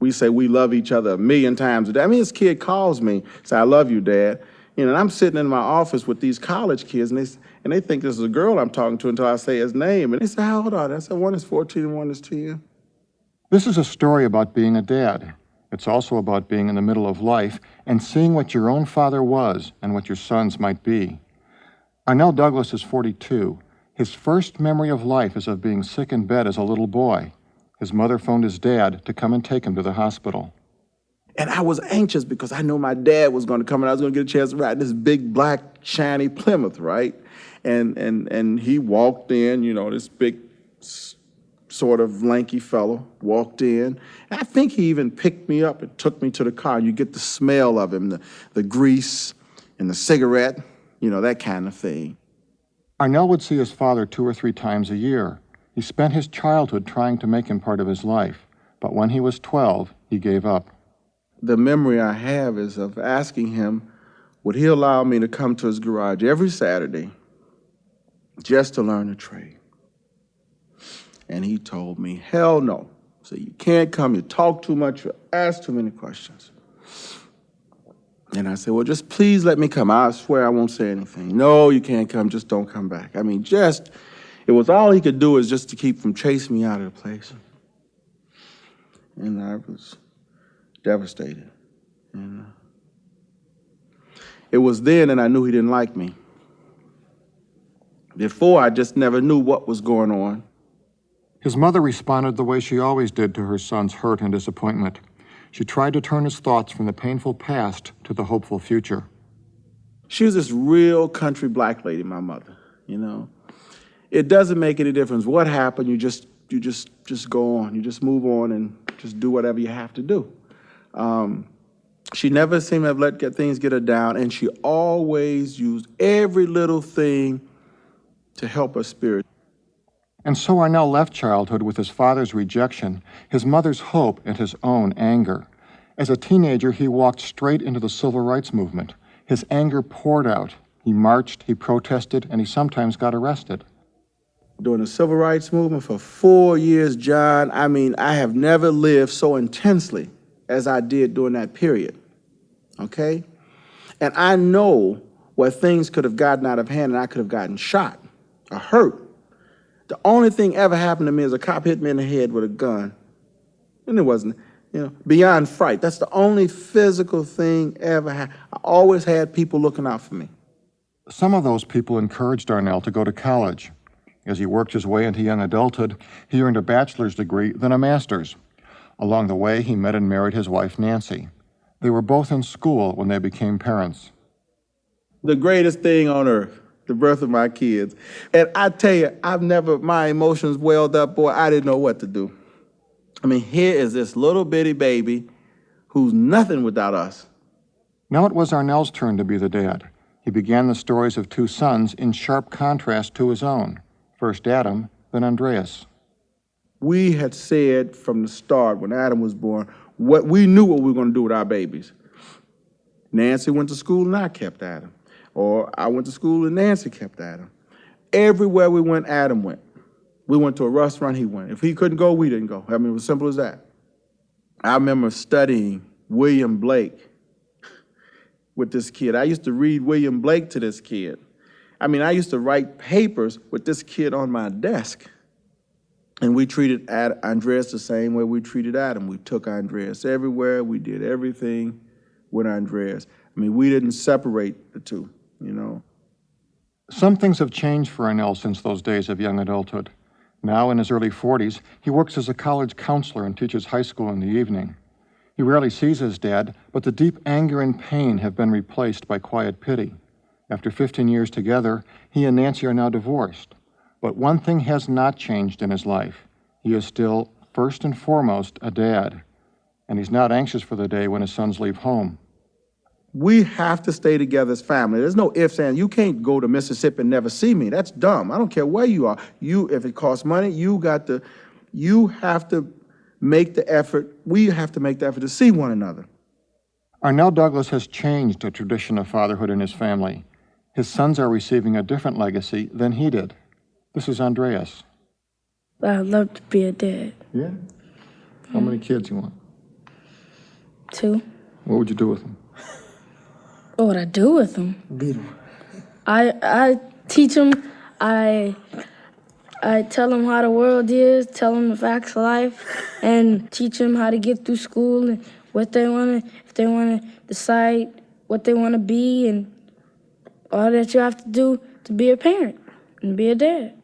We say we love each other a million times a day. I mean, this kid calls me, say, I love you, Dad. You know, and I'm sitting in my office with these college kids, and they think this is a girl I'm talking to until I say his name. And they say, how old are they? I said, one is 14 and one is 10. This is a story about being a dad. It's also about being in the middle of life and seeing what your own father was and what your sons might be. Arnell Douglas is 42. His first memory of life is of being sick in bed as a little boy. His mother phoned his dad to come and take him to the hospital. And I was anxious because I knew my dad was going to come and I was going to get a chance to ride this big, black, shiny Plymouth, right? And he walked in, you know, this big, sort of lanky fellow, walked in. And I think he even picked me up and took me to the car. You get the smell of him, the grease and the cigarette, you know, that kind of thing. Arnell would see his father 2 or 3 times a year. He spent his childhood trying to make him part of his life, but when he was 12, he gave up. The memory I have is of asking him, would he allow me to come to his garage every Saturday just to learn a trade? And he told me, hell no. So you can't come, you talk too much, you ask too many questions. And I said, well, just please let me come. I swear I won't say anything. No, you can't come, just don't come back. I mean, it was all he could do is just to keep from chasing me out of the place. And I was devastated. And it was then that I knew he didn't like me. Before, I just never knew what was going on. His mother responded the way she always did to her son's hurt and disappointment. She tried to turn his thoughts from the painful past to the hopeful future. She was this real country black lady, my mother, you know. It doesn't make any difference what happened, you just go on. You just move on and just do whatever you have to do. She never seemed to have let things get her down, and she always used every little thing to help her spirit. And so Arnell left childhood with his father's rejection, his mother's hope, and his own anger. As a teenager, he walked straight into the civil rights movement. His anger poured out. He marched, he protested, and he sometimes got arrested. During the civil rights movement for 4 years, John, I mean, I have never lived so intensely as I did during that period, okay? And I know where things could have gotten out of hand and I could have gotten shot or hurt. The only thing ever happened to me is a cop hit me in the head with a gun. And it wasn't, you know, beyond fright. That's the only physical thing ever happened. I always had people looking out for me. Some of those people encouraged Arnell to go to college. As he worked his way into young adulthood, he earned a bachelor's degree, then a master's. Along the way, he met and married his wife, Nancy. They were both in school when they became parents. The greatest thing on earth, the birth of my kids. And I tell you, my emotions welled up, boy, I didn't know what to do. I mean, here is this little bitty baby who's nothing without us. Now it was Arnell's turn to be the dad. He began the stories of 2 sons in sharp contrast to his own. First Adam, then Andreas. We had said from the start when Adam was born, we knew what we were going to do with our babies. Nancy went to school and I kept Adam. Or I went to school and Nancy kept Adam. Everywhere we went, Adam went. We went to a restaurant, he went. If he couldn't go, we didn't go. I mean, it was simple as that. I remember studying William Blake with this kid. I used to read William Blake to this kid. I mean, I used to write papers with this kid on my desk. And we treated Andreas the same way we treated Adam. We took Andreas everywhere. We did everything with Andreas. I mean, we didn't separate the two, you know. Some things have changed for Arnell since those days of young adulthood. Now, in his early 40s, he works as a college counselor and teaches high school in the evening. He rarely sees his dad, but the deep anger and pain have been replaced by quiet pity. After 15 years together, he and Nancy are now divorced. But one thing has not changed in his life. He is still, first and foremost, a dad. And he's not anxious for the day when his sons leave home. We have to stay together as family. There's no ifs, ands. You can't go to Mississippi and never see me. That's dumb. I don't care where you are. If it costs money, you have to make the effort. We have to make the effort to see one another. Arnell Douglas has changed the tradition of fatherhood in his family. His sons are receiving a different legacy than he did. This is Andreas. I'd love to be a dad. Yeah? How many kids you want? 2. What would you do with them? What would I do with them? Beat them. I teach them. I tell them how the world is, tell them the facts of life, and teach them how to get through school and what they want to, if they want to decide what they want to be, and all that you have to do to be a parent and be a dad.